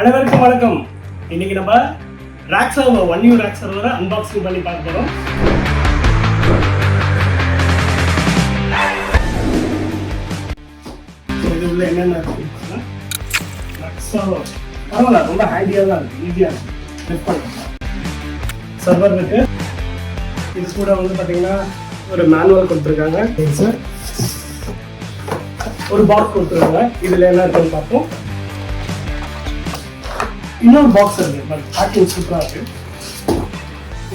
அனைவருக்கும் வணக்கம். இன்னைக்கு நம்ம ராக் சர்வர் 1U ராக் சர்வரை அன்பாக்சிங் பண்ணி பார்க்க போறோம். இது உள்ள என்னென்ன இருக்குன்னா ராக் சர்வர் பரவாயில்ல, ரொம்ப ஹேண்டியாக தான் இருக்கு, ஈஸியாக இருக்கு, லிஃப்ட் பண்ணலாம். சர்வர் இருக்கு. இது கூட வந்து பார்த்தீங்கன்னா ஒரு மேனுவல் கொடுத்துருக்காங்க, சார் ஒரு பாக்ஸ் கொடுத்துருக்காங்க. இதில் என்ன இருக்குன்னு பார்ப்போம். இன்னொரு பாக்ஸ் இருக்கு, பட் பேக்கிங் சூப்பராக இருக்கு.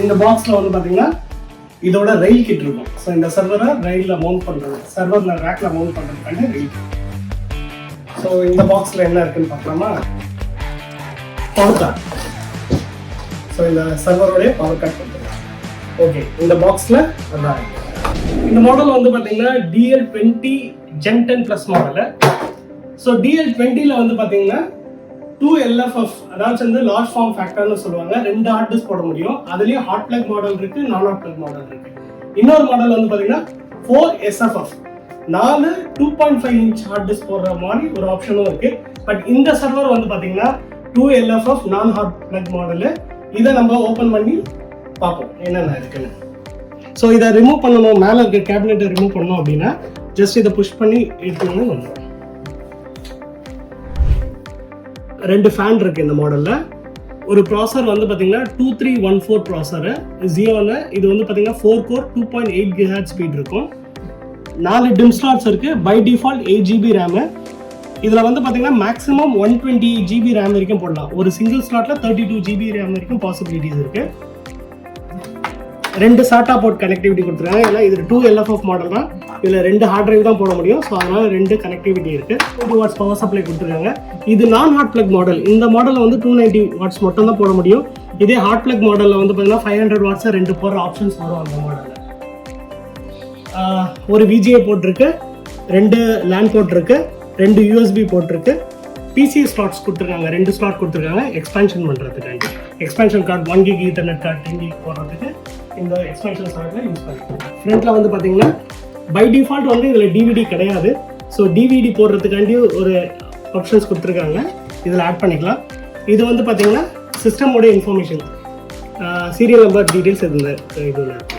இந்த பாக்ஸில் வந்து பார்த்தீங்கன்னா இதோட ரயில் கிட் இருக்கும். ஸோ இந்த சர்வரை ரயிலில் மவுண்ட் பண்ணுறது, சர்வரில் ரேக்கில் மவுண்ட் பண்ணுறதுக்கான ரயில் கிட். ஸோ இந்த பாக்ஸில் என்ன இருக்குன்னு பார்க்கலாமா? Power card. ஸோ இந்த சர்வரோடைய பவர் கார்டு கொடுத்துருக்காங்க. ஓகே, இந்த பாக்ஸில் அதான் இந்த மாடல் வந்து பார்த்தீங்கன்னா DL20 Gen 10+ மாடலு. ஸோ DL20ல வந்து பார்த்தீங்கன்னா 2 LFF, அதாவது வந்து லார்ஜ் ஃபார்ம் ஃபேக்டர்னு சொல்லுவாங்க. 2 ஹார்ட் டிஸ்க் போட முடியும். அதுலேயும் ஹாட் பிளக் மாடல் இருக்கு, நான் ஹாட் பிளக் மாடல் இருக்கு. இன்னொரு மாடல் வந்து பார்த்தீங்கன்னா 4 SFF, 4 2.5 இன்ச் ஹார்ட் டிஸ்க் போடுற மாதிரி ஒரு ஆப்ஷனும் இருக்கு. பட் இந்த சர்வர் வந்து பார்த்தீங்கன்னா 2 LFF நான் ஹாட் பிளக் மாடலு. இதை நம்ம ஓப்பன் பண்ணி பார்ப்போம் என்னென்ன இருக்குன்னு. ஸோ இதை ரிமூவ் பண்ணணும், மேலே இருக்க கேபினெட்டை ரிமூவ் பண்ணணும் அப்படின்னா ஜஸ்ட் இதை புஷ் பண்ணி எடுத்துன்னு வந்துடும். 2 ஃபேன் இருக்கு இந்த மாடல்ல. ஒரு ப்ராசர் வந்து பாத்தீங்கன்னா 2314 ப்ராசர் ஜியோல. இது வந்து பாத்தீங்கன்னா 4 கோர் 2.8 GHz ஸ்பீட் இருக்கும். 4 டிம் ஸ்லாட்ஸ் இருக்கு. By default 8 GB RAM. இதுல வந்து பாத்தீங்கன்னா மேக்ஸிமம் 128 GB ரேம் வரைக்கும் போடலாம். ஒரு சிங்கிள் ஸ்லாட்ல 32 GB ரேம் வரைக்கும் பாசிபிலிட்டிஸ் இருக்கு. 2 SATA போர்ட் கனெக்டிவிட்டி கொடுத்துருக்காங்க. ஏன்னா இது 2 LFF மாடல் தான். இதில் 2 ஹார்ட் டிரைவ் தான் போட முடியும். ஸோ அதனால 2 கனெக்டிவிட்டி இருக்கு. 2 வாட்ஸ் பவர் சப்ளை கொடுத்துருக்காங்க. இது நான் ஹாட் பிளக் மாடல். இந்த மாடலில் வந்து 290 வாட்ஸ் மட்டும் தான் போட முடியும். இதே ஹாட் பிளக் மாடலில் வந்து பார்த்தீங்கன்னா 500 வாட்ஸ் 2 போடுற ஆப்ஷன்ஸ் வரும் அந்த மாடலில். ஒரு VGA போர்ட் இருக்கு, 2 லேன் போர்ட் இருக்கு, 2 USB போர்ட் இருக்கு. PCI ஸ்லாட்ஸ் கொடுத்துருக்காங்க, 2 ஸ்லாட் கொடுத்துருக்காங்க எக்ஸ்பேன்ஷன் பண்ணுறதுக்காண்டி. Expansion card 1 GB internet card 10 GB போடுறதுக்கு இந்த எக்ஸ்பேன்ஷன் ஸ்லாட்டில் யூஸ் பண்ணிக்கலாம். ஃப்ரண்ட்டில் வந்து பார்த்தீங்கன்னா பை டிஃபால்ட் வந்து இதில் DVD கிடையாது. ஸோ DVD போடுறதுக்காண்டி ஒரு ஆப்ஷன்ஸ் கொடுத்துருக்காங்க, இதில் ஆட் பண்ணிக்கலாம். இது வந்து பார்த்தீங்கன்னா சிஸ்டமோட இன்ஃபர்மேஷன், சீரியல் நம்பர் டீட்டெயில்ஸ் இதில் இதில் இருக்குது.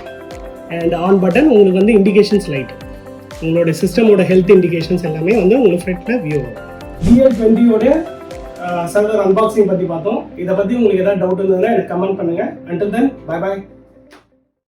அண்ட் ஆன் பட்டன் உங்களுக்கு வந்து இண்டிகேஷன்ஸ் லைட், உங்களோட சிஸ்டமோட ஹெல்த் இண்டிகேஷன்ஸ் எல்லாமே வந்து உங்களுக்கு ஃப்ரண்ட்டில் வியூ ஆகும். DL20யோட சர்வர் அன்பாக்சிங் பற்றி பார்த்தோம். இதை பற்றி உங்களுக்கு ஏதாவது டவுட் இருந்ததுன்னா எனக்கு கமெண்ட் பண்ணுங்கள். Until then bye bye.